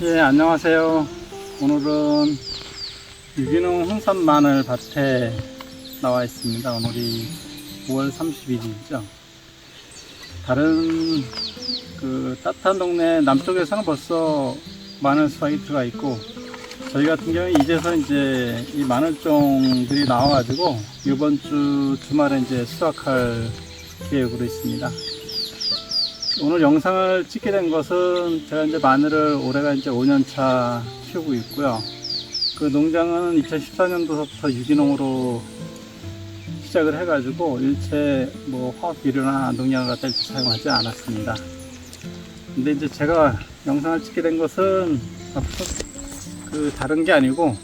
예, 안녕하세요. 오늘은 유기농 홍산 마늘 밭에 나와 있습니다. 오늘이 5월 31일이죠. 다른 따뜻한 동네 남쪽에서는 벌써 마늘 수확이 들어가 있고, 저희 같은 경우에 이제서 이제 이 마늘종들이 나와가지고 이번 주 주말에 이제 수확할 계획으로 있습니다. 오늘 영상을 찍게 된 것은 제가 이제 마늘을 올해가 이제 5년차 키우고 있고요. 그 농장은 2014년도부터 유기농으로 시작을 해가지고 일체 뭐 화학 비료나 농약을 갖다 사용하지 않았습니다. 근데 이제 제가 영상을 찍게 된 것은 다른 게 아니고,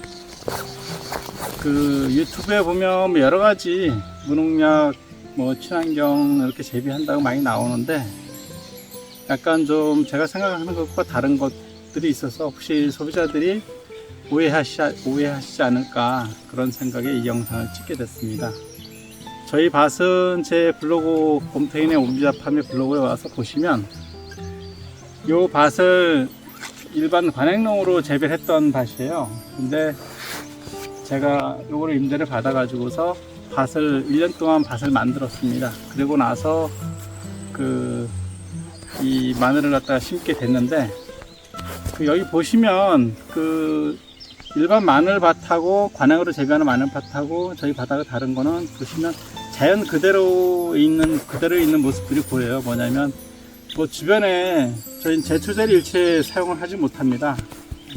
유튜브에 보면 뭐 여러 가지 무농약, 뭐 친환경 이렇게 재배한다고 많이 나오는데, 약간 좀 제가 생각하는 것과 다른 것들이 있어서 혹시 소비자들이 오해하시지 않을까, 그런 생각에 이 영상을 찍게 됐습니다. 저희 밭은 제 블로그 곰탱이네 오비자팜의 블로그에 와서 보시면 이 밭을 일반 관행농으로 재배를 했던 밭이에요. 근데 제가 요거를 임대를 받아 가지고서 밭을 1년 동안 밭을 만들었습니다. 그리고 나서 이 마늘을 갖다가 심게 됐는데, 여기 보시면 일반 마늘밭하고 관행으로 재배하는 마늘밭하고 저희 밭하고 다른 거는 보시면 자연 그대로 있는 모습들이 보여요. 뭐냐면 뭐 주변에 저희는 제초제를 일체 사용을 하지 못합니다.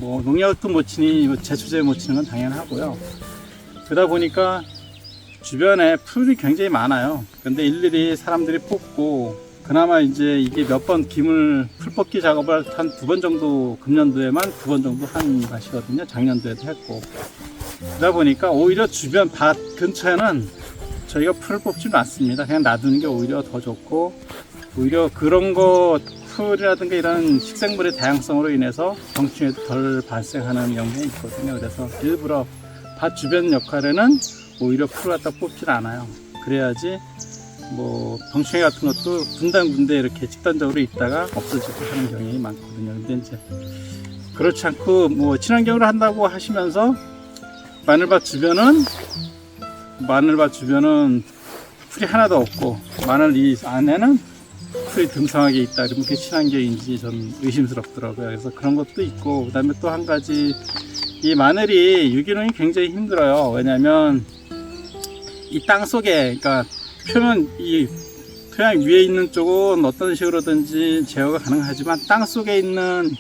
뭐 농약도 못 치니 제초제 못 치는 건 당연하고요. 그러다 보니까 주변에 풀이 굉장히 많아요. 근데 일일이 사람들이 뽑고, 그나마 이제 이게 몇 번 풀 뽑기 작업을 한 2번 정도, 금년도에만 2번 정도 한 밭이거든요. 작년도에도 했고. 그러다 보니까 오히려 주변 밭 근처에는 저희가 풀을 뽑지 않습니다. 그냥 놔두는 게 오히려 더 좋고, 오히려 그런 풀이라든가 이런 식생물의 다양성으로 인해서 병충해도 덜 발생하는 영향이 있거든요. 그래서 일부러 밭 주변 역할에는 오히려 풀을 갖다 뽑질 않아요. 그래야지 뭐 병충해 같은 것도 군데군데 이렇게 집단적으로 있다가 없어지고 하는 경향이 많거든요. 근데 이제 그렇지 않고 뭐 친환경으로 한다고 하시면서 마늘밭 주변은 풀이 하나도 없고, 마늘 이 안에는 풀이 듬성하게 있다. 그러면 그게 친환경인지 좀 의심스럽더라고요. 그래서 그런 것도 있고, 그 다음에 또 한 가지, 이 마늘이 유기농이 굉장히 힘들어요. 왜냐면 이 땅 속에, 그러니까 토양 위에 있는 쪽은 어떤 식으로든지 제어가 가능하지만, 땅 속에 있는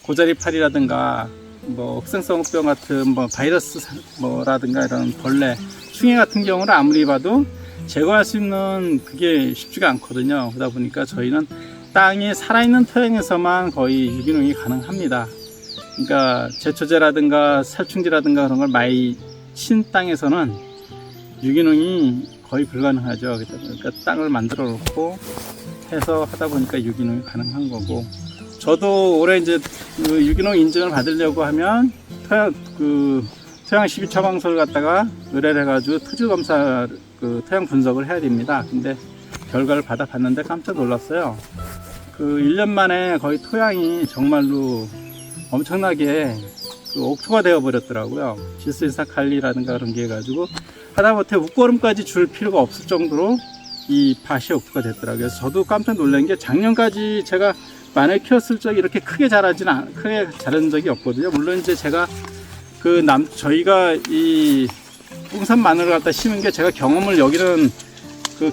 고자리파리라든가 뭐 흑생성병 같은 뭐 바이러스 뭐라든가 이런 벌레, 충해 같은 경우는 아무리 봐도 제거할 수 있는 그게 쉽지가 않거든요. 그러다 보니까 저희는 땅이 살아있는 토양에서만 거의 유기농이 가능합니다. 그러니까 제초제라든가 살충제라든가 그런 걸 많이 친 땅에서는 유기농이 거의 불가능하죠. 그러니까 땅을 만들어 놓고 해서 하다 보니까 유기농이 가능한 거고, 저도 올해 이제 유기농 인증을 받으려고 하면 토양 12처방소를 갖다가 의뢰를 해가지고 토지 검사 토양 분석을 해야 됩니다. 근데 결과를 받아봤는데 깜짝 놀랐어요. 1년 만에 거의 토양이 정말로 엄청나게 옥토가 되어 버렸더라고요. 질소이산칼리라든가 그런 게 해가지고 하다못해 웃거름까지 줄 필요가 없을 정도로 이 밭이 옥토가 됐더라고요. 그래서 저도 깜짝 놀란 게, 작년까지 제가 마늘 키웠을 적에 이렇게 크게 자란 적이 없거든요. 물론 이제 제가 저희가 이 홍산 마늘을 갖다 심은 게, 제가 경험을, 여기는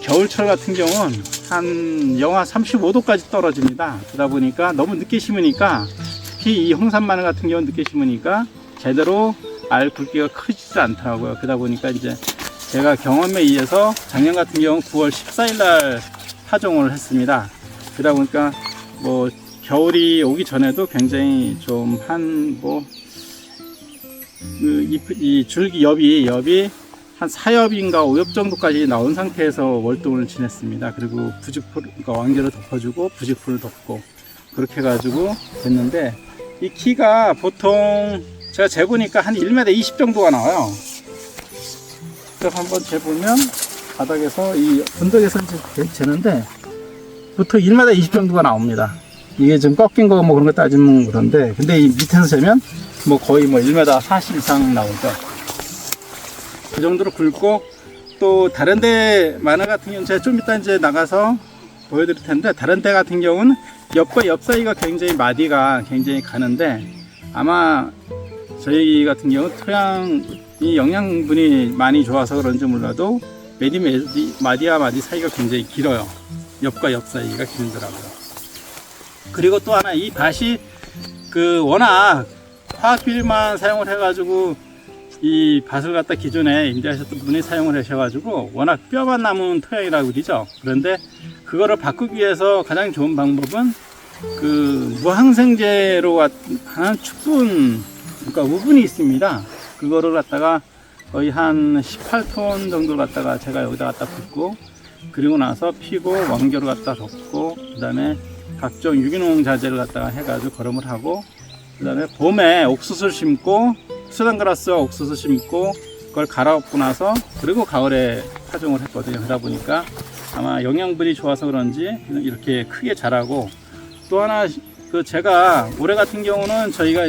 겨울철 같은 경우는 한 영하 35도까지 떨어집니다. 그러다 보니까 너무 늦게 심으니까, 특히 이 홍산 마늘 같은 경우는 늦게 심으니까 제대로 알 굵기가 크지도 않더라고요. 그러다 보니까 이제 제가 경험에 의해서 작년 같은 경우 9월 14일 날 파종을 했습니다. 그러다 보니까 뭐 겨울이 오기 전에도 굉장히 좀 이 줄기 엽이 한 4엽인가 5엽 정도까지 나온 상태에서 월동을 지냈습니다. 그리고 그러니까 완결을 덮어주고 부직포를 덮고 그렇게 해가지고 됐는데, 이 키가 보통 제가 재보니까 한 1m 20 정도가 나와요. 그래서 한번 재보면 바닥에서 이 언덕에서 이제 재는데 보통 1m 20 정도가 나옵니다. 이게 좀 꺾인 거 뭐 그런 거 따지면 그런데, 근데 이 밑에서 재면 뭐 거의 뭐 1m 40 이상 나오죠. 그 정도로 굵고, 또 다른 데 마늘 같은 경우는 제가 좀 이따 이제 나가서 보여드릴 텐데, 다른 데 같은 경우는 옆과 옆 사이가 굉장히 마디가 굉장히 가는데, 아마 저희 같은 경우 토양이 영양분이 많이 좋아서 그런지 몰라도 마디와 마디 사이가 굉장히 길어요. 옆과 옆 사이가 길더라고요. 그리고 또 하나, 이 밭이 워낙 화학비료만 사용을 해가지고 이 밭을 갖다 기존에 임대하셨던 분이 사용을 하셔가지고 워낙 뼈만 남은 토양이라고 그러죠. 그런데 그거를 바꾸기 위해서 가장 좋은 방법은 무항생제로 하는 축분, 그러니까 우분이 있습니다. 그거를 갖다가 거의 한 18톤 정도를 갖다가 제가 여기다 갖다 붓고, 그리고 나서 피고 왕겨를 갖다 덮고, 그 다음에 각종 유기농 자재를 갖다가 해가지고 거름을 하고, 그 다음에 봄에 옥수수를 심고, 수단그라스와 옥수수 심고, 그걸 갈아엎고 나서, 그리고 가을에 파종을 했거든요. 그러다 보니까 아마 영양분이 좋아서 그런지 이렇게 크게 자라고, 또 하나, 제가 올해 같은 경우는 저희가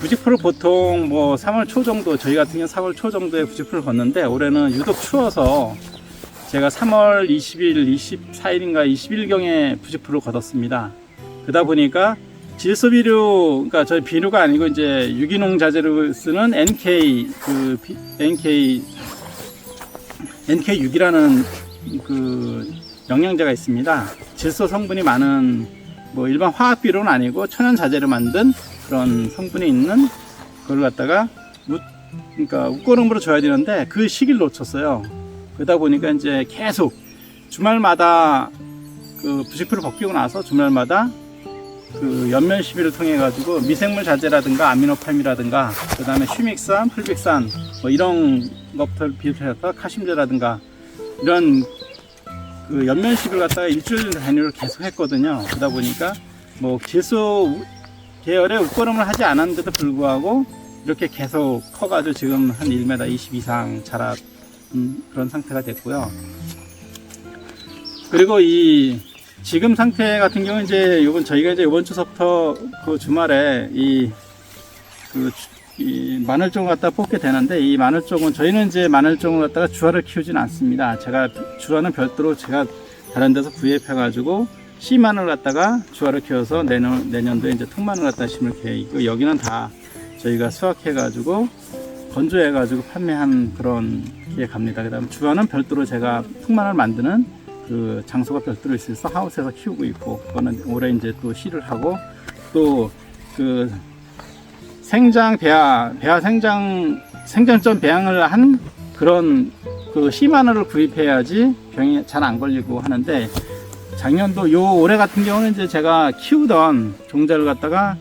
부직포를 보통 뭐 3월 초 정도, 저희 같은 경우는 3월 초 정도에 부직포를 걷는데, 올해는 유독 추워서 제가 3월 20일, 24일인가 20일경에 부직포를 걷었습니다. 그러다 보니까 질소비료, 그러니까 저희 비료가 아니고 이제 유기농 자재로 쓰는 NK6이라는 영양제가 있습니다. 질소 성분이 많은, 뭐 일반 화학 비료는 아니고 천연 자재로 만든 그런 성분이 있는 그걸 갖다가 그러니까 웃고름으로 줘야 되는데 그 시기를 놓쳤어요. 그러다 보니까 이제 계속 주말마다 부직포를 벗기고 나서 주말마다 연면 시비를 통해 가지고 미생물 자재라든가 아미노팜이라든가, 그 다음에 휴믹산, 풀빅산 뭐 이런 것들 비롯해서 카심제라든가 이런 연면 시비를 갖다가 일주일 단위로 계속 했거든요. 그러다 보니까 뭐 질소 계열의 웃고름을 하지 않았는데도 불구하고 이렇게 계속 커가지고 지금 한 1m 20 이상 자란 그런 상태가 됐고요. 그리고 지금 상태 같은 경우는 이제 저희가 이제 이번 주서부터 주말에 이 마늘종을 갖다 뽑게 되는데, 이 마늘종은 저희는 이제 마늘종을 갖다가 주화를 키우진 않습니다. 제가 주화는 별도로 제가 다른 데서 구입해 가지고 씨마늘 갖다가 주화를 키워서 내년도에 이제 통마늘 갖다 심을 계획이고, 여기는 다 저희가 수확해 가지고 건조해 가지고 판매한 그런 게 갑니다. 그 다음에 주화는 별도로 제가 통마늘 만드는 장소가 별도로 있어서 하우스에서 키우고 있고, 그거는 올해 이제 또 씨를 하고, 또 배아 생장점 배양을 한 그런 씨마늘을 구입해야지 병이 잘 안 걸리고 하는데, 작년도 올해 같은 경우는 이제 제가 키우던 종자를 갖다가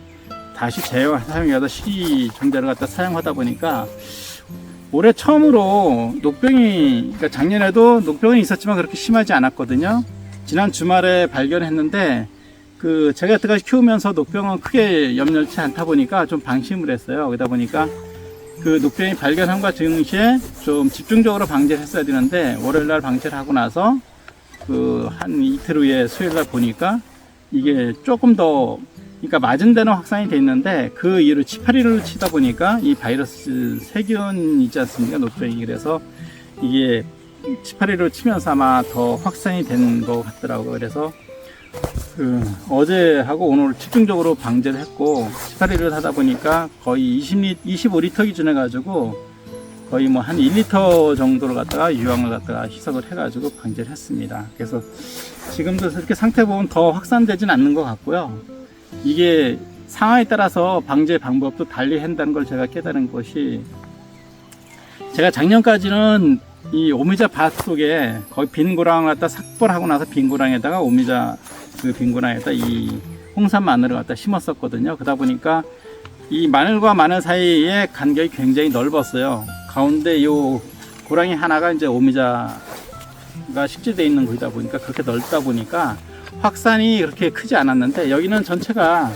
다시 사용해서 씨 종자를 갖다 사용하다 보니까 올해 처음으로 그러니까 작년에도 녹병이 있었지만 그렇게 심하지 않았거든요. 지난 주말에 발견했는데, 제가 여태까지 키우면서 녹병은 크게 염려치 않다 보니까 좀 방심을 했어요. 그러다 보니까 녹병이 발견함과 동시에 좀 집중적으로 방제를 했어야 되는데, 월요일날 방제를 하고 나서 한 이틀 후에 수요일날 보니까 이게 조금 더, 그러니까 맞은 데는 확산이 돼 있는데 그 이후로 18일을 치다 보니까 이 바이러스 세균 있지 않습니까? 녹병이. 그래서 이게 18일을 치면서 아마 더 확산이 된 것 같더라고요. 그래서 어제하고 오늘 집중적으로 방제를 했고, 18일을 하다 보니까 거의 25리터 기준해 가지고 거의 뭐 한 1리터 정도를 갖다가 유황을 갖다가 희석을 해 가지고 방제를 했습니다. 그래서 지금도 이렇게 상태 보면 더 확산되진 않는 것 같고요. 이게 상황에 따라서 방제 방법도 달리 한다는 걸 제가 깨달은 것이, 제가 작년까지는 이 오미자 밭 속에 거의 빈 고랑을 갖다 삭벌하고 나서 빈 고랑에다가 빈 고랑에다 이 홍산 마늘을 갖다 심었었거든요. 그러다 보니까 이 마늘과 마늘 사이의 간격이 굉장히 넓었어요. 가운데 요 고랑이 하나가 이제 오미자가 식재되어 있는 거다 보니까 그렇게 넓다 보니까 확산이 그렇게 크지 않았는데, 여기는 전체가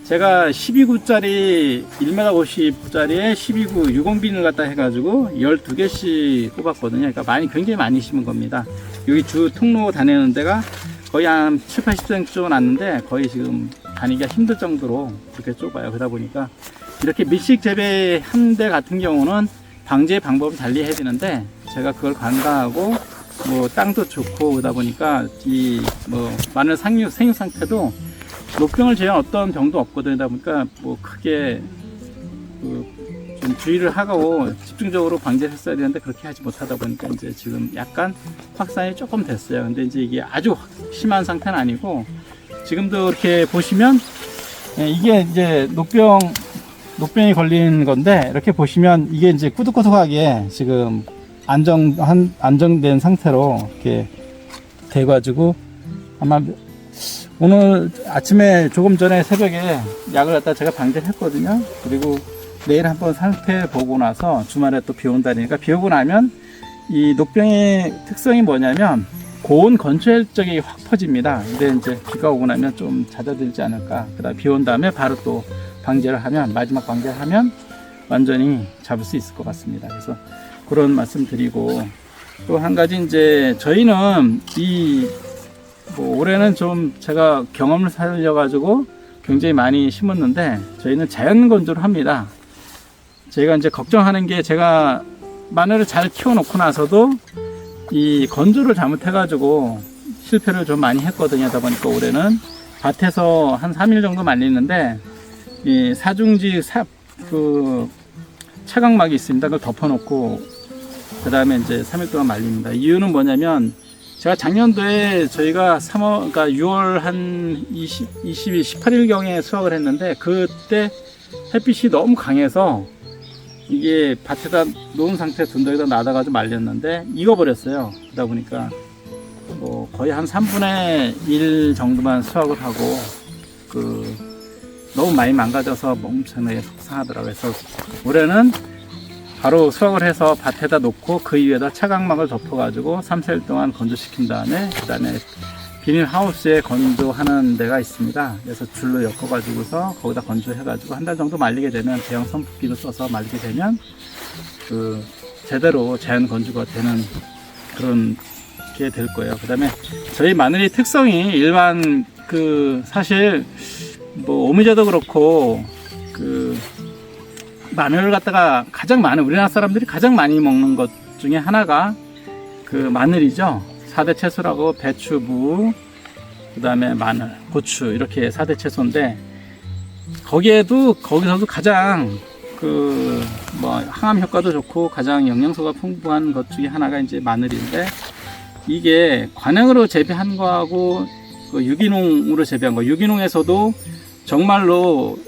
제가 12구짜리 1m 50짜리에 12구 유공비닐 갖다 해가지고 12개씩 뽑았거든요. 그러니까 굉장히 많이 심은 겁니다. 여기 주 통로 다니는 데가 거의 한 7, 80cm 정도 났는데 거의 지금 다니기가 힘들 정도로 그렇게 좁아요. 그러다 보니까 이렇게 밀식 재배 한 대 같은 경우는 방제 방법을 달리 해야 되는데 제가 그걸 간과하고 뭐 땅도 좋고 그러다 보니까 이 뭐 마늘 생육 상태도 녹병을 제외한 어떤 병도 없거든요. 그러다 보니까 뭐 크게 좀 주의를 하고 집중적으로 방제를 했어야 되는데 그렇게 하지 못하다 보니까 이제 지금 약간 확산이 조금 됐어요. 근데 이제 이게 아주 심한 상태는 아니고 지금도 이렇게 보시면 이게 이제 녹병이 걸린 건데 이렇게 보시면 이게 이제 꾸덕꾸덕하게 지금 안정된 상태로 이렇게 돼가지고 아마 오늘 아침에 조금 전에 새벽에 약을 갖다 제가 방제를 했거든요. 그리고 내일 한번 살펴보고 나서 주말에 또 비 온다니까 비 오고 나면 이 녹병의 특성이 뭐냐면 고온 건조 혈적이 확 퍼집니다. 근데 이제 비가 오고 나면 좀 잦아들지 않을까. 그다음 비 온 다음에 바로 또 방제를 하면 마지막 방제를 하면 완전히 잡을 수 있을 것 같습니다. 그래서 그런 말씀 드리고 또 한 가지 이제 저희는 올해는 좀 제가 경험을 살려가지고 굉장히 많이 심었는데 저희는 자연 건조를 합니다. 제가 이제 걱정하는 게 제가 마늘을 잘 키워놓고 나서도 이 건조를 잘못해가지고 실패를 좀 많이 했거든요. 하다 보니까 올해는 밭에서 한 3일 정도 말리는데 이 사중지 차각막이 있습니다. 그걸 덮어놓고 그 다음에 이제 3일 동안 말립니다. 이유는 뭐냐면 제가 작년도에 저희가 6월 한 20일, 18일경에 수확을 했는데 그때 햇빛이 너무 강해서 이게 밭에다 놓은 상태에 둔덕에다 놔다가지고 말렸는데 익어버렸어요. 그러다 보니까 뭐 거의 한 3분의 1 정도만 수확을 하고 너무 많이 망가져서 엄청나게 속상하더라고요. 그래서 올해는 바로 수확을 해서 밭에다 놓고 그 위에다 차각막을 덮어가지고 3, 4일 동안 건조시킨 다음에 그 다음에 비닐하우스에 건조하는 데가 있습니다. 그래서 줄로 엮어가지고서 거기다 건조해가지고 한 달 정도 말리게 되면 대형 선풍기를 써서 말리게 되면 제대로 자연 건조가 되는 그런 게 될 거예요. 그 다음에 저희 마늘의 특성이 일반 사실 뭐 오미자도 그렇고 마늘을 갖다가 우리나라 사람들이 가장 많이 먹는 것 중에 하나가 마늘이죠. 4대 채소라고 배추, 무, 그 다음에 마늘, 고추 이렇게 4대 채소인데 거기서도 가장 항암 효과도 좋고 가장 영양소가 풍부한 것 중에 하나가 이제 마늘인데 이게 관행으로 재배한 거하고 유기농으로 재배한 거, 유기농에서도 정말로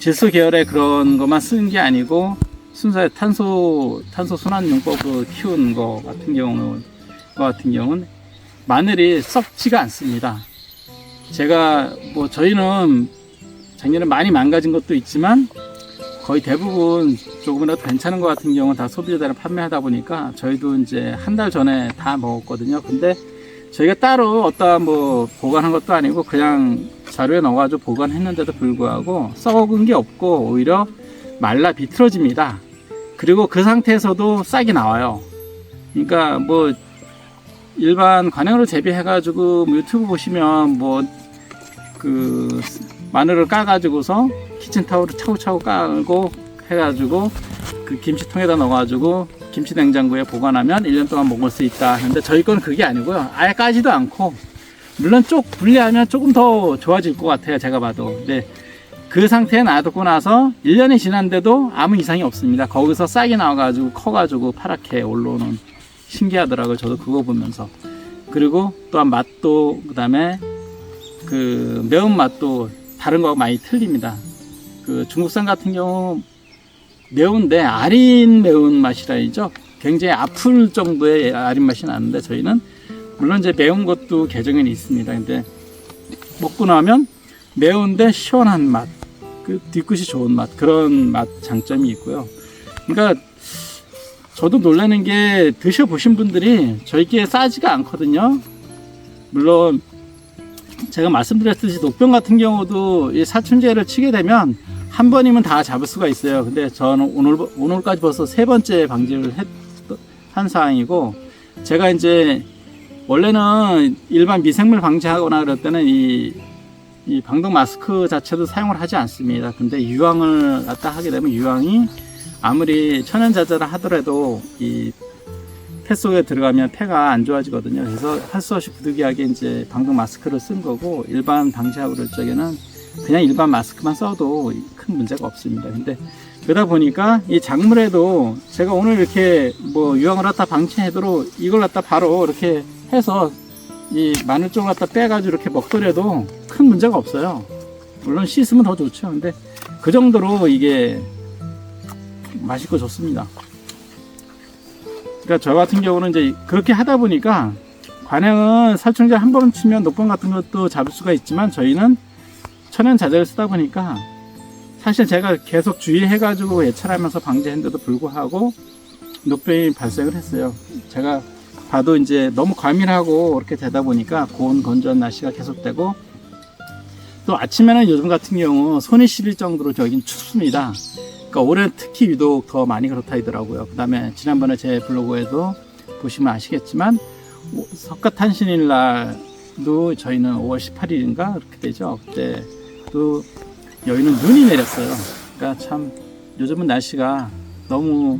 질소 계열의 그런 것만 쓰는 게 아니고 순수하게 탄소 순환용법으로 키운 거 같은 경우는 마늘이 썩지가 않습니다. 제가 저희는 작년에 많이 망가진 것도 있지만 거의 대부분 조금이라도 괜찮은 것 같은 경우는 다 소비자들에 판매하다 보니까 저희도 이제 한 달 전에 다 먹었거든요. 근데 저희가 따로 어떠한 보관한 것도 아니고 그냥 자루에 넣어가지고 보관했는데도 불구하고 썩은 게 없고 오히려 말라 비틀어집니다. 그리고 그 상태에서도 싹이 나와요. 그러니까 일반 관행으로 재배해가지고 유튜브 보시면 마늘을 까가지고서 키친타올을 차고차고 깔고 해가지고 김치통에다 넣어가지고 김치 냉장고에 보관하면 1년 동안 먹을 수 있다 하는데 저희 건 그게 아니고요. 아예 까지도 않고 물론 분리하면 조금 더 좋아질 것 같아요. 제가 봐도. 근데 그 상태에 놔두고 나서 1년이 지났는데도 아무 이상이 없습니다. 거기서 싹이 나와가지고 커가지고 파랗게 올라오는 신기하더라고요. 저도 그거 보면서. 그리고 또한 맛도 그다음에 매운맛도 다른 거하고 많이 틀립니다. 중국산 같은 경우 매운데 아린 매운맛이라죠. 굉장히 아플 정도의 아린 맛이 나는데 저희는 물론 이제 매운 것도 개정은 있습니다. 근데 먹고 나면 매운데 시원한 맛, 뒤끝이 좋은 맛, 그런 맛 장점이 있고요. 그러니까 저도 놀라는 게 드셔보신 분들이 저희께 싸지가 않거든요. 물론 제가 말씀드렸듯이 녹병 같은 경우도 이 살충제를 치게 되면 한 번이면 다 잡을 수가 있어요. 근데 저는 오늘까지 벌써 3번째 방지를 한 상황이고, 제가 이제 원래는 일반 미생물 방지하거나 그럴 때는 이 방독 마스크 자체도 사용을 하지 않습니다. 근데 유황을 갖다 하게 되면 유황이 아무리 천연자재라 하더라도 이 폐 속에 들어가면 폐가 안 좋아지거든요. 그래서 할 수 없이 부득이하게 이제 방독 마스크를 쓴 거고, 일반 방지하고 그럴 적에는 그냥 일반 마스크만 써도 큰 문제가 없습니다. 근데 그러다 보니까 이 작물에도 제가 오늘 이렇게 뭐 유황을 갖다 방치해도 이걸 갖다 바로 이렇게 해서 이 마늘 쪽을 갖다 빼가지고 이렇게 먹더라도 큰 문제가 없어요. 물론 씻으면 더 좋죠. 근데 그 정도로 이게 맛있고 좋습니다. 그러니까 저 같은 경우는 이제 그렇게 하다 보니까, 관행은 살충제 한 번 치면 녹병 같은 것도 잡을 수가 있지만, 저희는 천연 자재를 쓰다 보니까 사실 제가 계속 주의해가지고 예찰하면서 방지했는데도 불구하고 녹병이 발생을 했어요. 제가 봐도 이제 너무 과밀하고 그렇게 되다 보니까 고온 건조한 날씨가 계속되고, 또 아침에는 요즘 같은 경우 손이 시릴 정도로 여긴 춥습니다. 그러니까 올해 특히 유독 더 많이 그렇다 하더라고요. 그 다음에 지난번에 제 블로그에도 보시면 아시겠지만, 석가탄신일 날도 저희는 5월 18일인가 그렇게 되죠. 그때 또 여기는 눈이 내렸어요. 그러니까 참 요즘은 날씨가 너무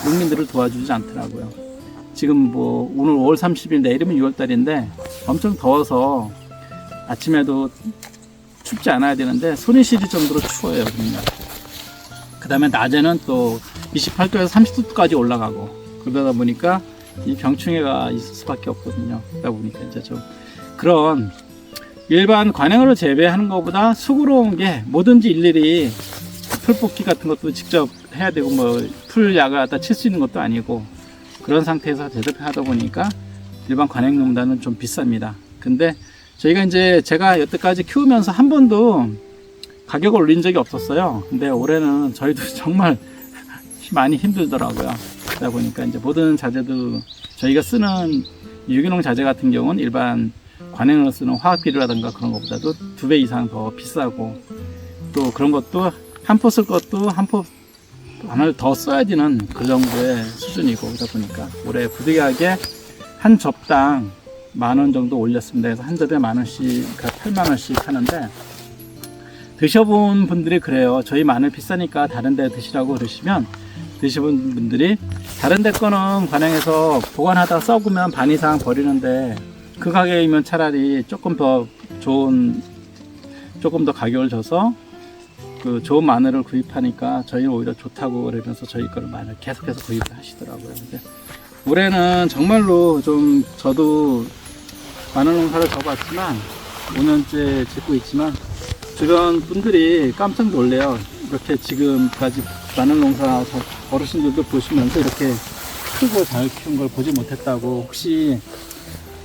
농민들을 도와주지 않더라고요. 지금 뭐 오늘 5월 30일, 내일이면 6월달인데 엄청 더워서 아침에도 춥지 않아야 되는데 손이 시릴 정도로 추워요. 그 다음에 낮에는 또 28도에서 30도까지 올라가고, 그러다 보니까 이 병충해가 있을 수밖에 없거든요. 그러다 보니까 이제 좀 그런 일반 관행으로 재배하는 것보다 수고로운 게, 뭐든지 일일이 풀 뽑기 같은 것도 직접 해야 되고, 뭐 풀 약을 갖다 칠 수 있는 것도 아니고, 그런 상태에서 재배하다 보니까 일반 관행농단은 좀 비쌉니다. 근데 저희가 이제 제가 여태까지 키우면서 한 번도 가격을 올린 적이 없었어요. 근데 올해는 저희도 정말 많이 힘들더라고요. 그러다 보니까 이제 모든 자재도 저희가 쓰는 유기농 자재 같은 경우는 일반 관행으로 쓰는 화학 비료라든가 그런 것보다도 2배 이상 더 비싸고, 또 그런 것도 한 포 쓸 것도 한 포 하나를 더 써야 되는 그 정도의 수준이고, 그러다 보니까 올해 부득이하게 한 접당 10,000원 정도 올렸습니다. 그래서 한 접에 10,000원씩, 그러니까 80,000원씩 하는데, 드셔본 분들이 그래요. 저희 마늘 비싸니까 다른 데 드시라고 그러시면, 드셔본 분들이 다른 데 거는 관행해서 보관하다 썩으면 반 이상 버리는데, 그 가격이면 차라리 조금 더 가격을 줘서 그 좋은 마늘을 구입하니까 저희는 오히려 좋다고 그러면서 저희 거를 마늘 계속해서 구입을 하시더라고요. 근데 올해는 정말로 좀, 저도 마늘 농사를 져봤지만 5년째 짓고 있지만 주변 분들이 깜짝 놀래요. 이렇게 지금까지 마늘 농사 어르신들도 보시면서 이렇게 크고 잘 키운 걸 보지 못했다고, 혹시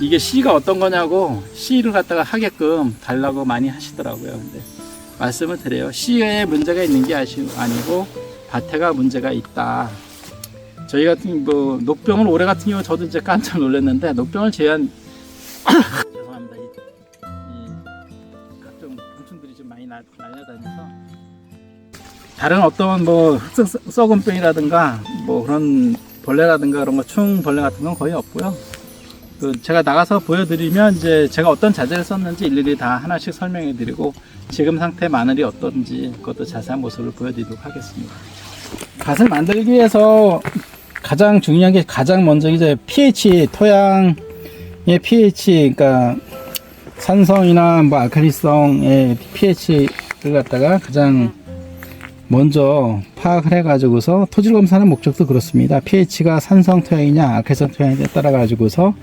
이게 씨가 어떤 거냐고 씨를 갖다가 하게끔 달라고 많이 하시더라고요. 근데 말씀을 드려요. 씨에 문제가 있는 게 아니고 밭에가 문제가 있다. 저희 같은 뭐 녹병을 올해 같은 경우 저도 이제 깜짝 놀랐는데, 녹병을 제한 죄송합니다. 이 각종 곤충들이 좀 많이 날려다녀서 다른 어떤 뭐 썩은 병이라든가 뭐 그런 벌레라든가 그런 거, 충벌레 같은 건 거의 없고요. 그 제가 나가서 보여드리면 이제 제가 어떤 자재를 썼는지 일일이 다 하나씩 설명해 드리고, 지금 상태 마늘이 어떤지 그것도 자세한 모습을 보여드리도록 하겠습니다. 밭을 만들기 위해서 가장 중요한 게, 가장 먼저 이제 pH, 토양의 pH, 그러니까 산성이나 뭐 알칼리성의 pH를 갖다가 가장 먼저 파악을 해가지고서, 토질 검사하는 목적도 그렇습니다. pH가 산성 토양이냐 알칼리성 토양이냐에 따라 가지고서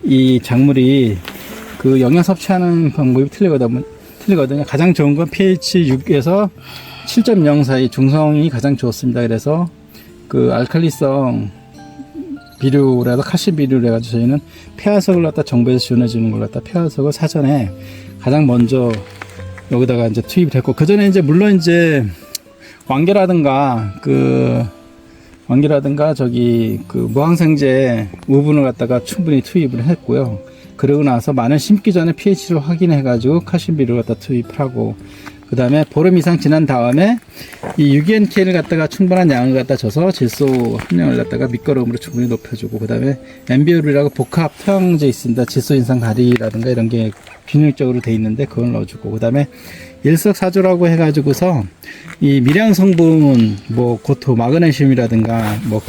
이 작물이 그 영양 섭취하는 방법이 틀리거든요. 가장 좋은 건 pH 6에서 7.0 사이 중성이 가장 좋습니다. 그래서 그 알칼리성 비료라도 칼슘 비료를 해가지고 저희는 폐화석을 갖다 정부에서 지원해 주는 걸 갖다 폐화석을 사전에 가장 먼저 여기다가 이제 투입을 했고, 그 전에 이제 물론 이제 왕계라든가 저기 그 무항생제 우분을 갖다가 충분히 투입을 했고요. 그러고 나서 마늘 심기 전에 pH를 확인해 가지고 칼슘비료를 갖다 투입을 하고, 그 다음에 보름 이상 지난 다음에 이 유기NK를 갖다가 충분한 양을 갖다 줘서 질소 함량을 갖다가 밑거름으로 충분히 높여주고, 그 다음에 엠비올이라고 복합 토양제 있습니다. 질소 인상 가리라든가 이런 게 균일적으로 돼 있는데 그걸 넣어주고, 그 다음에 일석사조라고 해가지고서 이 미량 성분 뭐 고토 마그네슘이라든가 뭐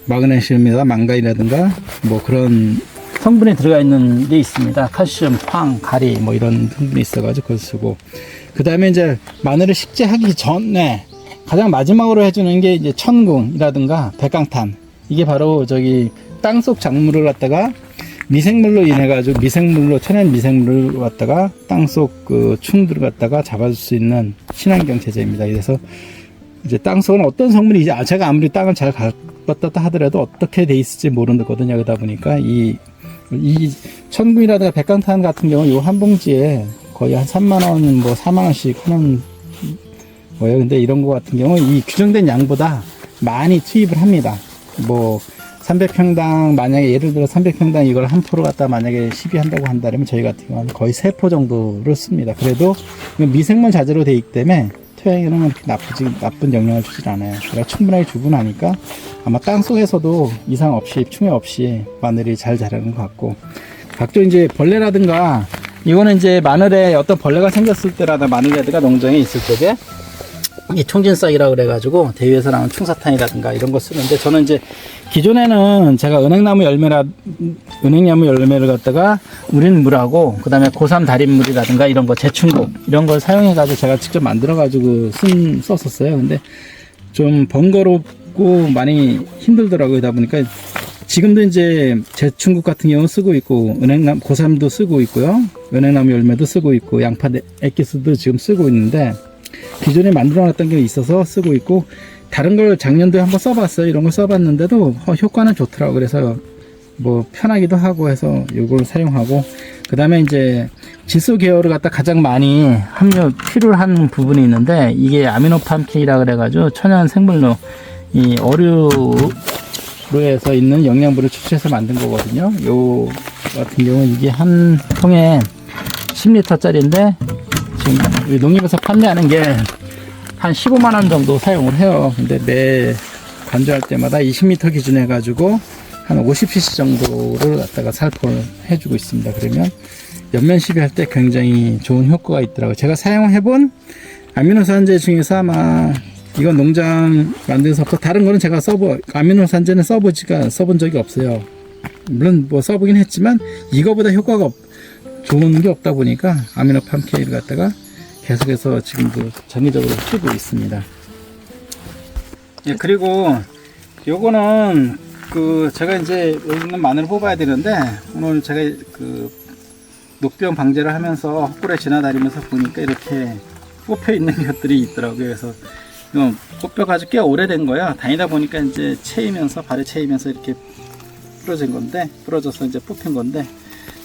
마그네슘이나 망간이라든가 뭐 그런 성분이 들어가 있는 게 있습니다. 칼슘, 황, 가리 뭐 이런 성분이 있어가지고 그걸 쓰고, 그 다음에 이제 마늘을 식재하기 전에 가장 마지막으로 해주는 게 이제 천궁이라든가 백강탄. 이게 바로 저기 땅속 작물을 갖다가 미생물로 인해 가지고 천연 미생물을 갖다가 땅속 그 충들을 갖다가 잡아줄 수 있는 친환경 제재입니다. 그래서 이제 땅속은 어떤 성분이 이제 제가 아무리 땅을 잘 갖다 하더라도 어떻게 돼 있을지 모르거든요. 그러다 보니까 이 천궁이라든가 백강탄 같은 경우 요 한 봉지에 거의 한 3만원 뭐 4만원씩 하는 거예요. 근데 이런 거 같은 경우 이 규정된 양보다 많이 투입을 합니다. 뭐 300평당 만약에 예를 들어 300평당 이걸 한 포로 갖다 만약에 시비한다고 한다면 저희 같은 경우는 거의 3포 정도를 씁니다. 그래도 미생물 자재로 되어 있기 때문에 토양에는 나쁜 영향을 주질 않아요. 그러니까 충분하게 주고 나니까 아마 땅 속에서도 이상 없이 충해 없이 마늘이 잘 자라는 것 같고, 각종 이제 벌레라든가 이거는 이제 마늘에 어떤 벌레가 생겼을 때라든가 마늘레드가 농장에 있을 때에 이 총진싹이라고 그래가지고 대위에서 나온 충사탄이라든가 이런 거 쓰는데, 저는 이제 기존에는 제가 은행나무 열매를 갖다가 우린 물하고 그 다음에 고삼 달인물이라든가 이런 거 제충고 이런 걸 사용해가지고 제가 직접 만들어가지고 썼었어요. 근데 좀 번거롭고 많이 힘들더라고요. 그러다 보니까 지금도 이제 제충국 같은 경우 쓰고 있고, 고삼도 쓰고 있고요, 은행나무 열매도 쓰고 있고, 양파 액기스도 지금 쓰고 있는데, 기존에 만들어 놨던 게 있어서 쓰고 있고, 다른 걸 작년도에 한번 써봤어요. 이런 걸 써봤는데도 효과는 좋더라고요. 그래서 뭐 편하기도 하고 해서 이걸 사용하고, 그 다음에 이제 질소 계열을 갖다 가장 많이 필요한 부분이 있는데, 이게 아미노팜K라 그래가지고 천연 생물로 이 어류로에서 있는 영양분을 추출해서 만든 거거든요. 요 같은 경우 이게 한 통에 10L 짜리인데 지금 농협에서 판매하는 게 한 15만원 정도 사용을 해요. 근데 매 간주할 때마다 20L 기준 해가지고 한 50cc 정도를 갖다가 살포를 해주고 있습니다. 그러면 옆면 시비할 때 굉장히 좋은 효과가 있더라고요. 제가 사용해본 아미노산제 중에서 아마 이건 농장 만들어서부터, 다른 거는 제가 아미노산제는 써본 적이 없어요. 물론 뭐 써보긴 했지만 이거보다 효과가 좋은 게 없다 보니까 아미노팜K를 갖다가 계속해서 지금도 전기적으로 쓰고 있습니다. 예, 그리고 요거는 제가 이제 여기 있는 마늘을 뽑아야 되는데, 오늘 제가 녹병 방제를 하면서 헛골에 지나다니면서 보니까 이렇게 뽑혀 있는 것들이 있더라고요. 그래서 뽑혀가지고 꽤 오래된 거야. 다니다 보니까 이제 발에 채이면서 이렇게 부러져서 이제 뽑힌 건데,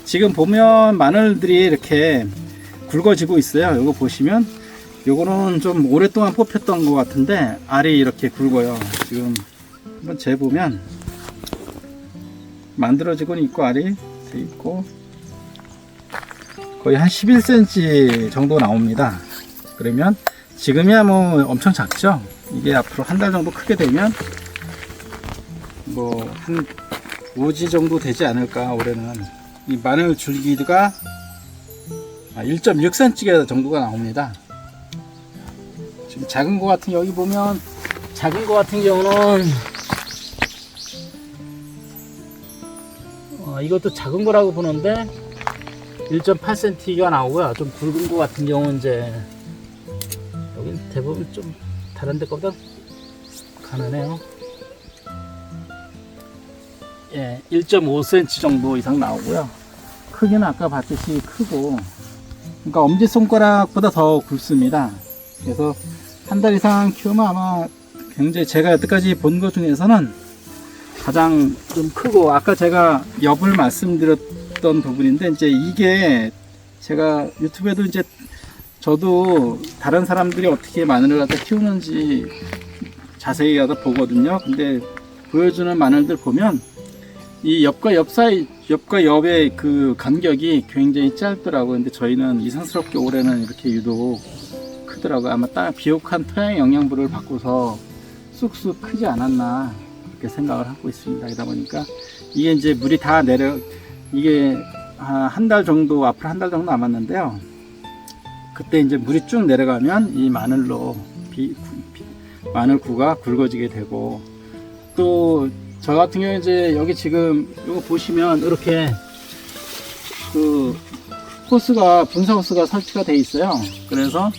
지금 보면 마늘들이 이렇게 굵어지고 있어요. 이거 보시면 요거는 좀 오랫동안 뽑혔던 것 같은데 알이 이렇게 굵어요. 지금 한번 재보면 만들어지고는 있고, 알이 돼 있고 거의 한 11cm 정도 나옵니다. 그러면 지금이야 뭐 엄청 작죠. 이게 앞으로 한 달 정도 크게 되면 뭐 한 5지 정도 되지 않을까. 올해는 이 마늘 줄기가 1.6cm 정도가 나옵니다. 지금 작은 거 같은, 여기 보면 작은 거 같은 경우는 이것도 작은 거라고 보는데 1.8cm가 나오고요. 좀 굵은 거 같은 경우는 이제 여긴 대부분 좀 다른 데 거보다 가능해요. 예, 1.5cm 정도 이상 나오고요. 크기는 아까 봤듯이 크고, 그러니까 엄지손가락보다 더 굵습니다. 그래서 한 달 이상 키우면 아마 굉장히 제가 여태까지 본 것 중에서는 가장 좀 크고, 아까 제가 엽을 말씀드렸던 부분인데, 이제 이게 제가 유튜브에도 이제 저도 다른 사람들이 어떻게 마늘을 갖다 키우는지 자세히 가서 보거든요. 근데 보여주는 마늘들 보면 이 옆과 옆 사이, 옆과 옆의 그 간격이 굉장히 짧더라고요. 근데 저희는 이상스럽게 올해는 이렇게 유독 크더라고요. 아마 비옥한 토양 영양분을 받고서 쑥쑥 크지 않았나 그렇게 생각을 하고 있습니다. 그러다 보니까 이게 이제 물이 다 이게 한 달 정도, 앞으로 한 달 정도 남았는데요. 그때 이제 물이 쭉 내려가면 이 마늘로 마늘구가 굵어지게 되고, 또 저 같은 경우에 이제 여기 지금 이거 보시면 이렇게 그 호스가, 분사 호스가 설치가 돼 있어요. 그래서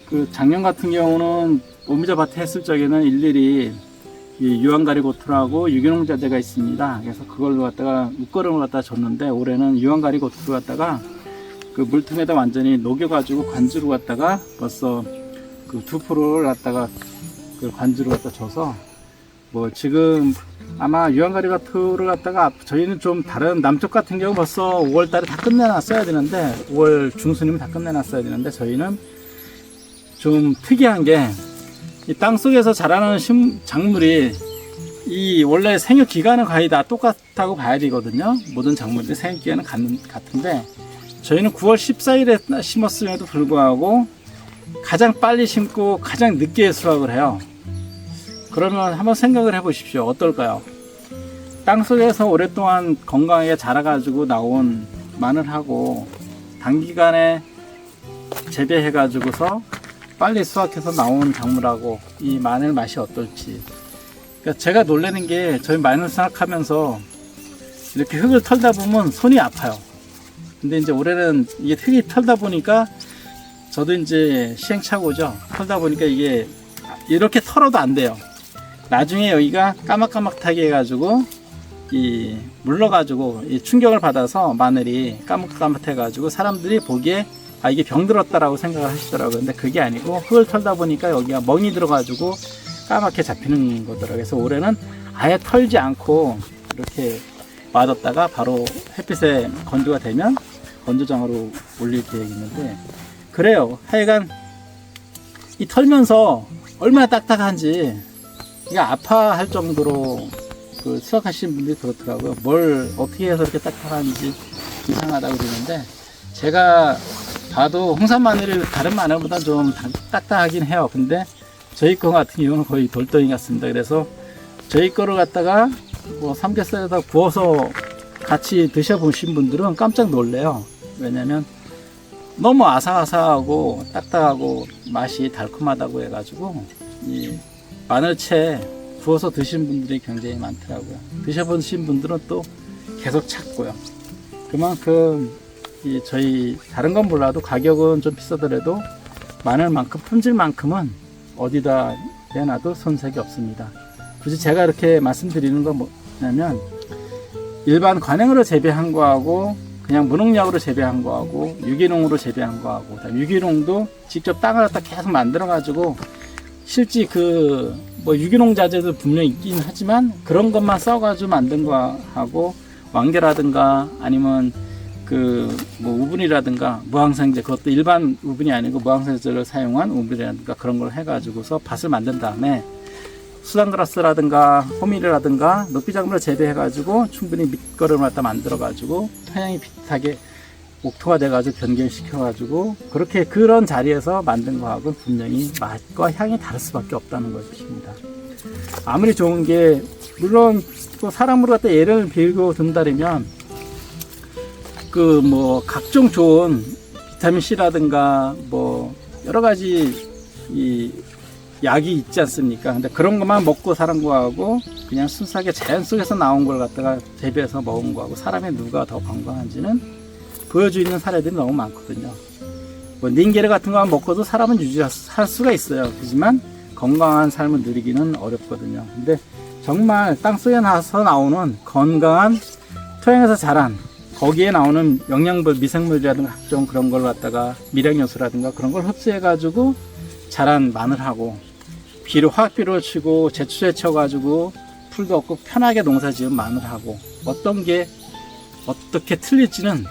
그 작년 같은 경우는 오미자 밭에 했을 적에는 일일이 이 유황가리고토라고 유기농 자재가 있습니다. 그래서 그걸로 갖다가 웃거름을 갖다 줬는데, 올해는 유황가리고토를 갖다가 그 물통에다 완전히 녹여가지고 관주로 갖다가 벌써 그 2%를 갖다가 그 관주로 갖다 줘서, 뭐 지금 아마 유황가리고토를 갖다가 저희는 좀 다른, 남쪽 같은 경우 벌써 5월 달에 다 끝내놨어야 되는데, 5월 중순이면 다 끝내놨어야 되는데, 저희는 좀 특이한 게 이 땅속에서 자라는 작물이 이 원래 생육 기간은 거의 다 똑같다고 봐야 되거든요. 모든 작물들 생육 기간은 같은데, 저희는 9월 14일에 심었음에도 불구하고 가장 빨리 심고 가장 늦게 수확을 해요. 그러면 한번 생각을 해 보십시오. 어떨까요? 땅속에서 오랫동안 건강하게 자라가지고 나온 마늘하고 단기간에 재배해 가지고서 빨리 수확해서 나온 작물하고 이 마늘 맛이 어떨지. 그러니까 제가 놀라는 게, 저희 마늘 수확하면서 이렇게 흙을 털다 보면 손이 아파요. 근데 이제 올해는 이게 흙이 털다 보니까, 저도 이제 시행착오죠. 털다 보니까 이게 이렇게 털어도 안 돼요. 나중에 여기가 까맣까맣하게 해가지고 물러가지고 이 충격을 받아서 마늘이 까맣까맣해가지고 사람들이 보기에 이게 병들었다라고 생각을 하시더라고요. 근데 그게 아니고 흙을 털다 보니까 여기가 멍이 들어가지고 까맣게 잡히는 거더라고요. 그래서 올해는 아예 털지 않고 이렇게 놔뒀다가 바로 햇빛에 건조가 되면 건조장으로 올릴 계획이 있는데, 그래요. 하여간 이 털면서 얼마나 딱딱한지 이게 아파할 정도로 그 수확하시는 분들이 그렇더라고요. 뭘 어떻게 해서 이렇게 딱딱한지 이상하다고 그러는데, 제가 봐도 홍산 마늘이 다른 마늘보다 좀 딱딱하긴 해요. 근데 저희 거 같은 경우는 거의 돌덩이 같습니다. 그래서 저희 거를 갖다가 뭐 삼겹살에다 구워서 같이 드셔보신 분들은 깜짝 놀래요. 왜냐면 너무 아삭아삭하고 딱딱하고 맛이 달콤하다고 해가지고 이 마늘채 구워서 드신 분들이 굉장히 많더라고요. 드셔보신 분들은 또 계속 찾고요. 그만큼 저희 다른 건 몰라도 가격은 좀 비싸더라도 마늘만큼, 품질만큼은 어디다 내놔도 손색이 없습니다. 굳이 제가 이렇게 말씀드리는 건 뭐냐면, 일반 관행으로 재배한 거하고 그냥 무농약으로 재배한 거하고 유기농으로 재배한 거하고, 유기농도 직접 땅을 갖다 계속 만들어 가지고 실제 뭐 유기농 자재도 분명히 있긴 하지만 그런 것만 써가지고 만든 거하고, 완계라든가 아니면 뭐 우분이라든가 무항생제, 그것도 일반 우분이 아니고 무항생제를 사용한 우분이라든가 그런 걸 해가지고서 밭을 만든 다음에 수단그라스라든가 호밀이라든가 녹비작물을 재배해가지고 충분히 밑거름을 갖다 만들어가지고 토양이 비슷하게 옥토가 돼가지고 변경시켜가지고 그렇게 그런 자리에서 만든 거하고는 분명히 맛과 향이 다를 수밖에 없다는 것입니다. 아무리 좋은 게, 물론 또 사람으로 갖다 예를 빌고 든다면 뭐 각종 좋은 비타민 C라든가 뭐 여러 가지 약이 있지 않습니까? 근데 그런 것만 먹고 사는 거하고 그냥 순수하게 자연 속에서 나온 걸 갖다가 재배해서 먹은 거하고 사람의 누가 더 건강한지는 보여주는 사례들이 너무 많거든요. 뭐 닌게르 같은 거만 먹고도 사람은 유지할 수가 있어요. 하지만 건강한 삶을 누리기는 어렵거든요. 근데 정말 땅속에 나서 나오는 건강한 토양에서 자란, 거기에 나오는 영양분, 미생물이라든가 각종 그런 걸 갖다가 미량요소라든가 그런 걸 흡수해 가지고 자란 마늘하고, 화학비료 치고 제초제 쳐가지고 풀도 없고 편하게 농사 지은 마늘하고 어떤 게 어떻게 틀릴지는,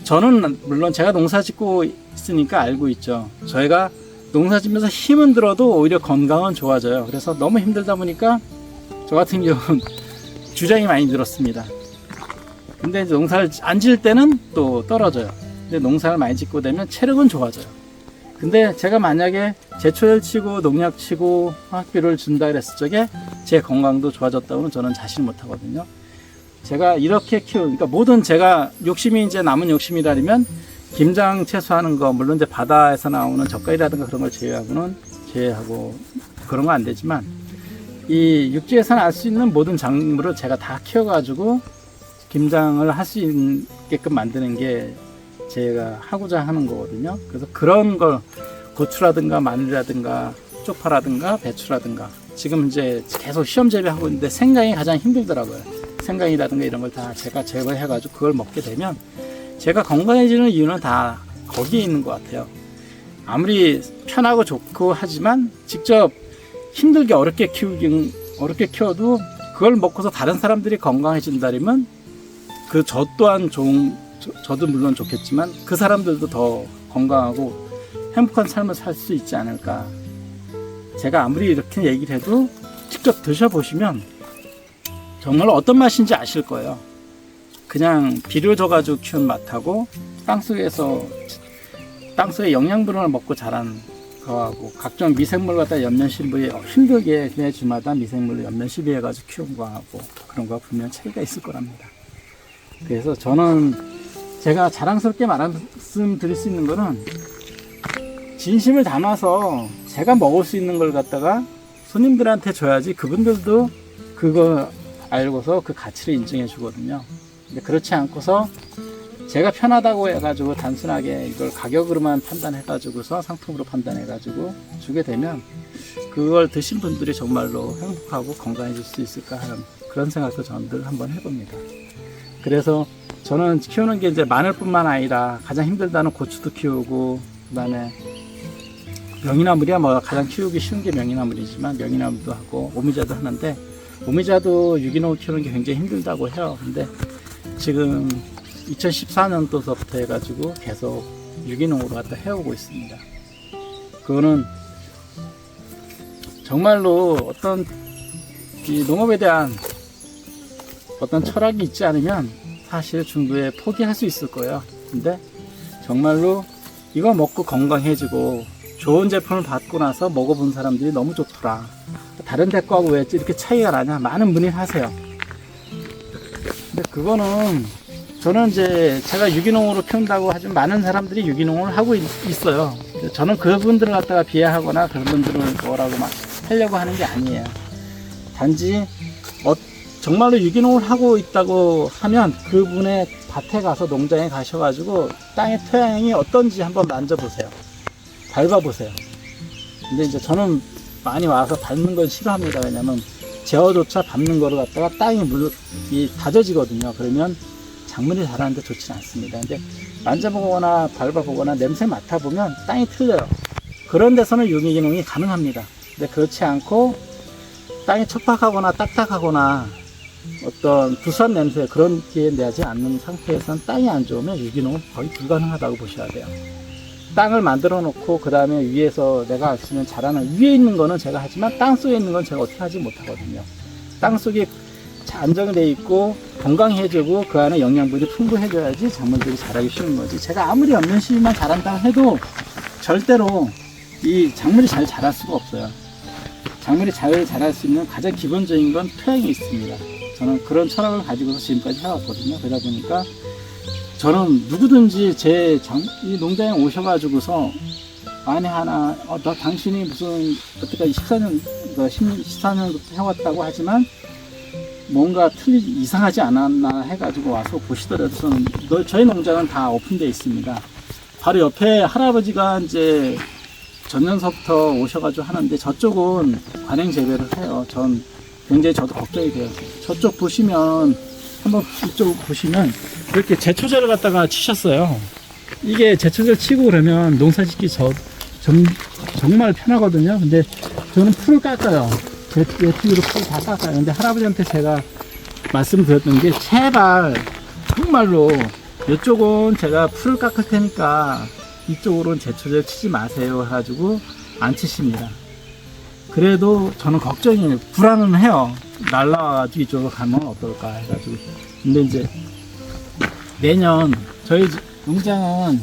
저는 물론 제가 농사 짓고 있으니까 알고 있죠. 저희가 농사 짓면서 힘은 들어도 오히려 건강은 좋아져요. 그래서 너무 힘들다 보니까 저 같은 경우는 주량이 많이 늘었습니다. 근데 이제 농사를 안 지을 때는 또 떨어져요. 근데 농사를 많이 짓고 되면 체력은 좋아져요. 근데 제가 만약에 제초제를 치고 농약 치고 화학비료를 준다 그랬을 적에 제 건강도 좋아졌다고는 저는 자신 못 하거든요. 제가 이렇게 그러니까 모든 제가 욕심이 이제 남은 욕심이라면 김장 채소하는 거, 물론 이제 바다에서 나오는 젓갈이라든가 그런 걸 제외하고 그런 거 안 되지만, 이 육지에서 날 수 있는 모든 작물을 제가 다 키워가지고 김장을 할 수 있게끔 만드는 게 제가 하고자 하는 거거든요. 그래서 그런 걸 고추라든가 마늘이라든가 쪽파라든가 배추라든가 지금 이제 계속 시험 재배하고 있는데 생강이 가장 힘들더라고요. 생강이라든가 이런 걸 다 제가 제거해가지고 그걸 먹게 되면 제가 건강해지는 이유는 다 거기에 있는 것 같아요. 아무리 편하고 좋고 하지만 직접 힘들게 어렵게 키워도 그걸 먹고서 다른 사람들이 건강해진다면 그 저 또한 저도 물론 좋겠지만 그 사람들도 더 건강하고 행복한 삶을 살 수 있지 않을까. 제가 아무리 이렇게 얘기를 해도 직접 드셔보시면 정말 어떤 맛인지 아실 거예요. 그냥 비료 줘가지고 키운 맛하고 땅속에 영양분을 먹고 자란 거하고 각종 미생물 갖다 연면시비에 힘들게 매주마다 미생물을 연면시비해가지고 키운 거하고 그런 거 보면 차이가 있을 거랍니다. 그래서 저는 제가 자랑스럽게 말씀드릴 수 있는 거는 진심을 담아서 제가 먹을 수 있는 걸 갖다가 손님들한테 줘야지 그분들도 그거 알고서 그 가치를 인정해 주거든요. 근데 그렇지 않고서 제가 편하다고 해가지고 단순하게 이걸 가격으로만 판단해가지고서 상품으로 판단해가지고 주게 되면 그걸 드신 분들이 정말로 행복하고 건강해질 수 있을까 하는 그런 생각도 저는 늘 한번 해봅니다. 그래서 저는 키우는 게 이제 마늘뿐만 아니라 가장 힘들다는 고추도 키우고, 그 다음에 명이나물이야 뭐 가장 키우기 쉬운 게 명이나물이지만 명이나물도 하고 오미자도 하는데, 오미자도 유기농을 키우는 게 굉장히 힘들다고 해요. 근데 지금 2014년도서부터 해가지고 계속 유기농으로 갖다 해오고 있습니다. 그거는 정말로 어떤 이 농업에 대한 어떤 철학이 있지 않으면 사실 중도에 포기할 수 있을 거예요. 근데 정말로 이거 먹고 건강해지고 좋은 제품을 받고 나서 먹어본 사람들이 너무 좋더라. 다른 데 거하고 왜 이렇게 차이가 나냐 많은 분이 하세요. 근데 그거는 저는 이제 제가 유기농으로 키운다고 하지만 많은 사람들이 유기농을 하고 있어요. 저는 그분들을 갖다가 비하하거나 그런 분들을 뭐라고 막 하려고 하는 게 아니에요. 단지 정말로 유기농을 하고 있다고 하면 그분의 밭에 가서 농장에 가셔가지고 땅의 토양이 어떤지 한번 만져보세요. 밟아보세요. 근데 이제 저는 많이 와서 밟는 건 싫어합니다. 왜냐면 제어조차 밟는 거를 갖다가 땅이 다져지거든요. 그러면 작물이 자라는데 좋지는 않습니다. 근데 만져보거나 밟아보거나 냄새 맡아보면 땅이 틀려요. 그런 데서는 유기농이 가능합니다. 근데 그렇지 않고 땅이 척박하거나 딱딱하거나 어떤 부수한 냄새 그런 게 나지 않는 상태에서는 땅이 안 좋으면 유기농은 거의 불가능하다고 보셔야 돼요. 땅을 만들어 놓고 그 다음에 위에서 내가 알 수 있는 자라는 위에 있는 거는 제가 하지만 땅 속에 있는 건 제가 어떻게 하지 못하거든요. 땅 속에 안정되어 있고 건강해지고 그 안에 영양분이 풍부해져야지 작물들이 자라기 쉬운 거지. 제가 아무리 연면시비만 자란다고 해도 절대로 이 작물이 잘 자랄 수가 없어요. 작물이 잘 자랄 수 있는 가장 기본적인 건 토양이 있습니다. 저는 그런 철학을 가지고서 지금까지 해왔거든요. 그러다 보니까 저는 누구든지 이 농장에 오셔가지고서 만에 하나 당신이 무슨 여태까지 14년부터 해왔다고 하지만 뭔가 이상하지 않았나 해가지고 와서 보시더라도 저희 농장은 다 오픈되어 있습니다. 바로 옆에 할아버지가 이제 전년서부터 오셔가지고 하는데 저쪽은 관행 재배를 해요. 전 굉장히 저도 걱정이 돼요. 저쪽 보시면 한번 이쪽 보시면 이렇게 제초제를 갖다가 치셨어요. 이게 제초제를 치고 그러면 농사짓기 정말 편하거든요. 근데 저는 풀을 깎아요. 외투기로 풀을 다 깎아요. 근데 할아버지한테 제가 말씀드렸던 게 제발 정말로 이쪽은 제가 풀을 깎을 테니까 이쪽으로는 제초제를 치지 마세요 해가지고 안 치십니다. 그래도 저는 걱정이에요. 불안은 해요. 날라와가지고 이쪽으로 가면 어떨까 해가지고. 근데 이제 내년 저희 농장은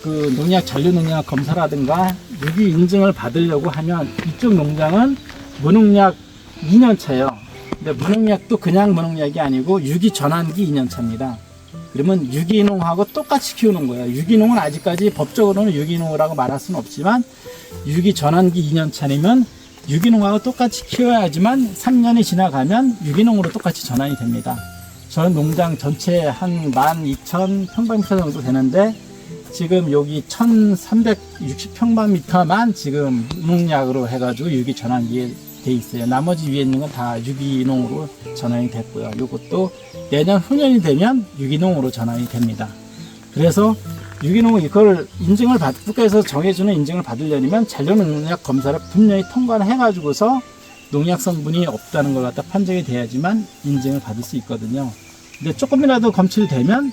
그 농약 잔류 농약 검사라든가 유기 인증을 받으려고 하면 이쪽 농장은 무농약 2년 차예요. 근데 무농약도 그냥 무농약이 아니고 유기 전환기 2년 차입니다. 그러면 유기농하고 똑같이 키우는 거예요. 유기농은 아직까지 법적으로는 유기농이라고 말할 수는 없지만 유기 전환기 2년 차이면 유기농하고 똑같이 키워야지만 3년이 지나가면 유기농으로 똑같이 전환이 됩니다. 저는 농장 전체 한 12,000평방미터 정도 되는데 지금 여기 1,360평방미터만 지금 무농약으로 해가지고 유기 전환기에 돼 있어요. 나머지 위에 있는 건 다 유기농으로 전환이 됐고요. 이것도 내년 후년이 되면 유기농으로 전환이 됩니다. 그래서 유기농 이걸 인증을 국가에서 정해주는 인증을 받으려면 잔류농약 검사를 분명히 통과를 해가지고서 농약 성분이 없다는 걸 갖다 판정이 돼야지만 인증을 받을 수 있거든요. 근데 조금이라도 검출되면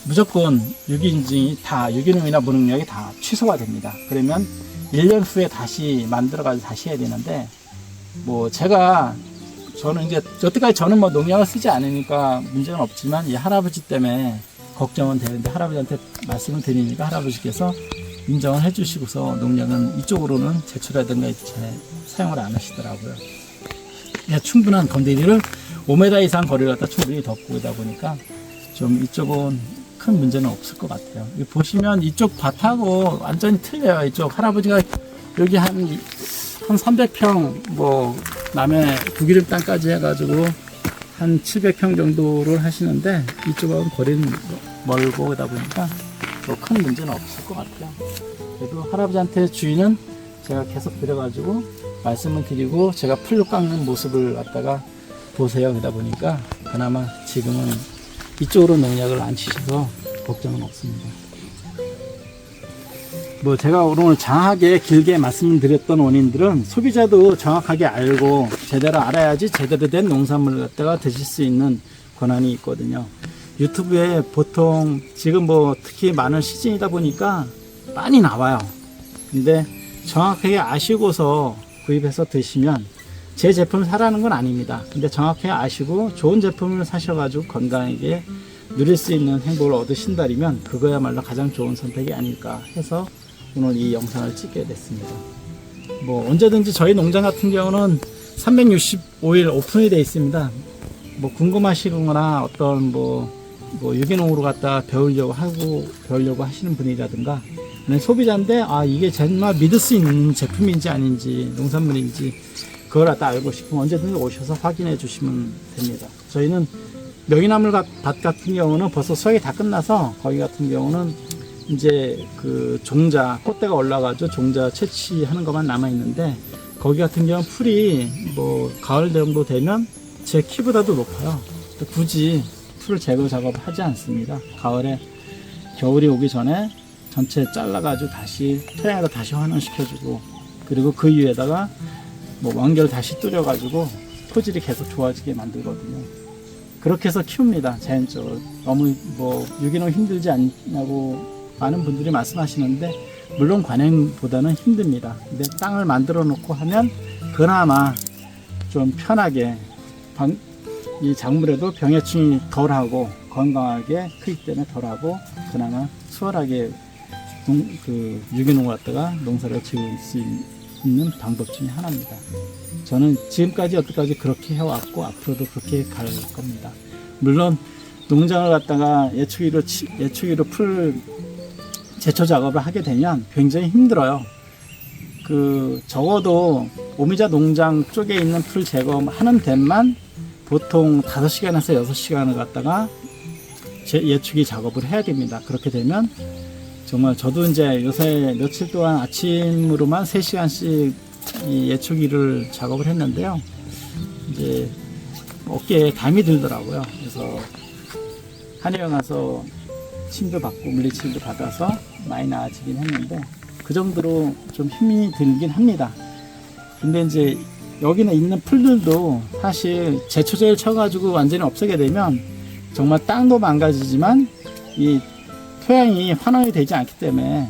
무조건 유기 인증이 다 유기농이나 무농약이 다 취소가 됩니다. 그러면 1년 후에 다시 만들어가지고 다시 해야 되는데 뭐 저는 이제 여태까지 저는 뭐 농약을 쓰지 않으니까 문제는 없지만 이 할아버지 때문에 걱정은 되는데 할아버지한테 말씀을 드리니까 할아버지께서 인정을 해주시고서 농약은 이쪽으로는 제출하든가 사용을 안 하시더라고요. 충분한 건드리를 5m 이상 거리를 갖다 충분히 덮고 있다 보니까 좀 이쪽은 큰 문제는 없을 것 같아요. 보시면 이쪽 밭하고 완전히 틀려요. 이쪽 할아버지가 여기 한 300평 뭐 남해 구기름 땅까지 해가지고 한 700평 정도를 하시는데 이쪽하고 거리는 멀고 그러다 보니까 뭐 큰 문제는 없을 것 같아요. 그래도 할아버지한테 주인은 제가 계속 드려가지고 말씀을 드리고 제가 풀로 깎는 모습을 갖다가 보세요. 그러다 보니까 그나마 지금은 이쪽으로 농약을 안 치셔서 걱정은 없습니다. 뭐 제가 오늘 장하게 길게 말씀드렸던 원인들은 소비자도 정확하게 알고 제대로 알아야지 제대로 된 농산물을 갖다가 드실 수 있는 권한이 있거든요. 유튜브에 보통 지금 뭐 특히 많은 시즌이다 보니까 많이 나와요. 근데 정확하게 아시고서 구입해서 드시면 제 제품을 사라는 건 아닙니다. 근데 정확하게 아시고 좋은 제품을 사셔가지고 건강하게 누릴 수 있는 행복을 얻으신다면 그거야말로 가장 좋은 선택이 아닐까 해서 오늘 이 영상을 찍게 됐습니다. 뭐 언제든지 저희 농장 같은 경우는 365일 오픈이 되어 있습니다. 뭐 궁금하시거나 어떤 뭐 유기농으로 갖다 배우려고 하시는 분이라든가 소비자인데 이게 정말 믿을 수 있는 제품인지 아닌지 농산물인지 그걸 갖다 알고 싶으면 언제든지 오셔서 확인해 주시면 됩니다. 저희는 명이나물 밭 같은 경우는 벌써 수확이 다 끝나서 거기 같은 경우는 이제 그 종자 꽃대가 올라가지고 종자 채취하는 것만 남아 있는데 거기 같은 경우는 풀이 뭐 가을 정도 되면 제 키보다도 높아요. 굳이 풀 제거 작업을 하지 않습니다. 가을에 겨울이 오기 전에 전체 잘라가지고 다시 토양에다 다시 환원시켜주고 그리고 그 위에다가 뭐 완결 다시 뚫어가지고 토질이 계속 좋아지게 만들거든요. 그렇게 해서 키웁니다. 자연적으로. 너무 뭐 유기농 힘들지 않냐고 많은 분들이 말씀하시는데 물론 관행보다는 힘듭니다. 근데 땅을 만들어 놓고 하면 그나마 좀 편하게 이 작물에도 병해충이 덜하고 건강하게 크기 때문에 덜하고 그나마 수월하게 그 유기농을 갖다가 농사를 지을 수 있는 방법 중에 하나입니다. 저는 지금까지 여태까지 그렇게 해왔고 앞으로도 그렇게 갈 겁니다. 물론 농장을 갖다가 예초기로 풀 제초 작업을 하게 되면 굉장히 힘들어요. 적어도 오미자 농장 쪽에 있는 풀 제거하는 데만 보통 5시간에서 6시간을 갖다가 예초기 작업을 해야 됩니다. 그렇게 되면 정말 저도 이제 요새 며칠 동안 아침으로만 3시간씩 이 예초기를 작업을 했는데요. 이제 어깨에 담이 들더라고요. 그래서 한의원 가서 침도 받고 물리치료도 받아서 많이 나아지긴 했는데 그 정도로 좀 힘이 들긴 합니다. 근데 이제 여기는 있는 풀들도 사실 제초제를 쳐가지고 완전히 없애게 되면 정말 땅도 망가지지만 이 토양이 환원이 되지 않기 때문에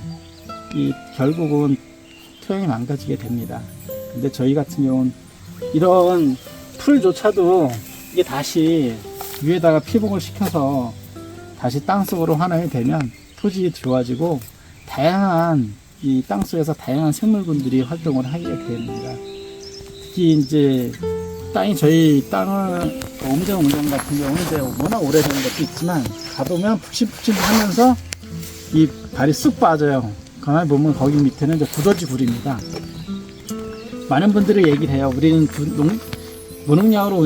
결국은 토양이 망가지게 됩니다. 근데 저희 같은 경우는 이런 풀조차도 이게 다시 위에다가 피복을 시켜서 다시 땅속으로 환원이 되면 토질이 좋아지고 다양한 이 땅속에서 다양한 생물군들이 활동을 하게 됩니다. 특히 이제 땅이 저희 땅을 오미자 농장 같은 경우는 이제 워낙 오래된 것도 있지만 가보면 푹신푹신하면서 이 발이 쑥 빠져요. 가만히 보면 거기 밑에는 이제 두더지 굴입니다. 많은 분들이 얘기를 해요. 우리는 무농약으로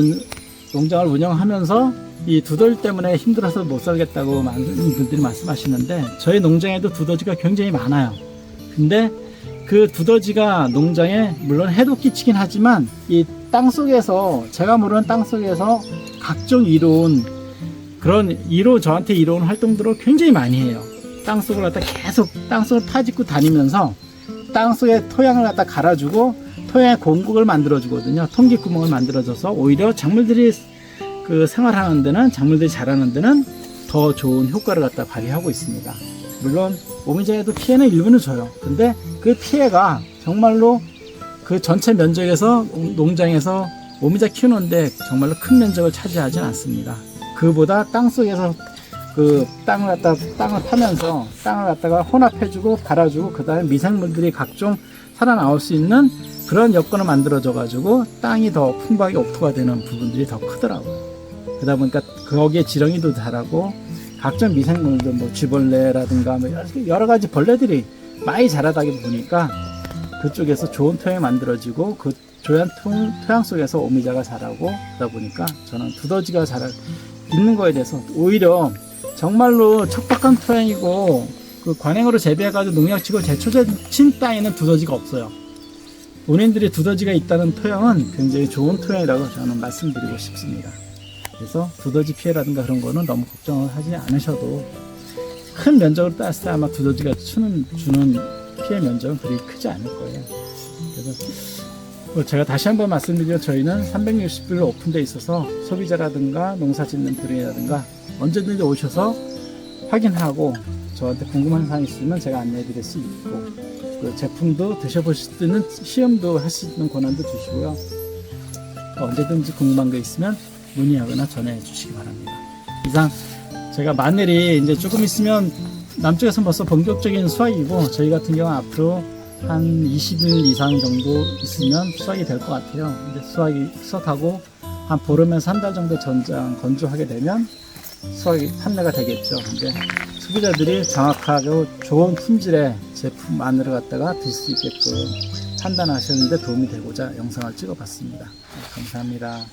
농장을 운영하면서 이 두더지 때문에 힘들어서 못 살겠다고 많은 분들이 말씀하시는데 저희 농장에도 두더지가 굉장히 많아요. 근데 그 두더지가 농장에 물론 해도 끼치긴 하지만 이 땅속에서 제가 모르는 땅속에서 각종 이로운 그런 저한테 이로운 활동들을 굉장히 많이 해요. 땅속을 갖다 계속 땅속을 파짓고 다니면서 땅속에 토양을 갖다 갈아주고 토양에 공국을 만들어주거든요. 통기구멍을 만들어줘서 오히려 작물들이 그 생활하는 데는 작물들이 자라는 데는 더 좋은 효과를 갖다 발휘하고 있습니다. 물론 오미자에도 피해는 일부는 줘요. 근데 그 피해가 정말로 그 전체 면적에서 농장에서 오미자 키우는데 정말로 큰 면적을 차지하진 않습니다. 그보다 땅속에서 그 땅을 파면서 땅을 갖다가 혼합해주고 갈아주고 그 다음에 미생물들이 각종 살아나올 수 있는 그런 여건을 만들어줘 가지고 땅이 더 풍부하게 옥토가 되는 부분들이 더 크더라고요. 그러다 보니까 거기에 지렁이도 자라고 각종 미생물들 뭐 쥐벌레라든가 뭐 여러 가지 벌레들이 많이 자라다 보니까 그쪽에서 좋은 토양이 만들어지고 그 좋은 토양 속에서 오미자가 자라고 그러다 보니까 저는 두더지가 있는 거에 대해서 오히려 정말로 척박한 토양이고 그 관행으로 재배해가지고 농약치고 제초제친 땅에는 두더지가 없어요. 본인들이 두더지가 있다는 토양은 굉장히 좋은 토양이라고 저는 말씀드리고 싶습니다. 그래서 두더지 피해라든가 그런 거는 너무 걱정을 하지 않으셔도 큰 면적으로 따졌을 때 아마 두더지가 주는 피해 면적은 그리 크지 않을 거예요. 그래서 제가 다시 한번 말씀드리면 저희는 360일 오픈되어 있어서 소비자라든가 농사 짓는 분이라든가 언제든지 오셔서 확인하고 저한테 궁금한 사항이 있으면 제가 안내해 드릴 수 있고 그 제품도 드셔보실 수 있는 시험도 할 수 있는 권한도 주시고요. 언제든지 궁금한 거 있으면 문의하거나 전화해 주시기 바랍니다. 이상 제가 마늘이 이제 조금 있으면 남쪽에서 벌써 본격적인 수확이고 저희 같은 경우 앞으로 한 20일 이상 정도 있으면 수확이 될 것 같아요. 근데 수확하고 한 보름에서 한 달 정도 전장 건조하게 되면 수확이 판매가 되겠죠. 근데 소비자들이 정확하고 좋은 품질의 제품 마늘을 갖다가 드실 수 있게끔 판단하셨는데 도움이 되고자 영상을 찍어봤습니다. 감사합니다.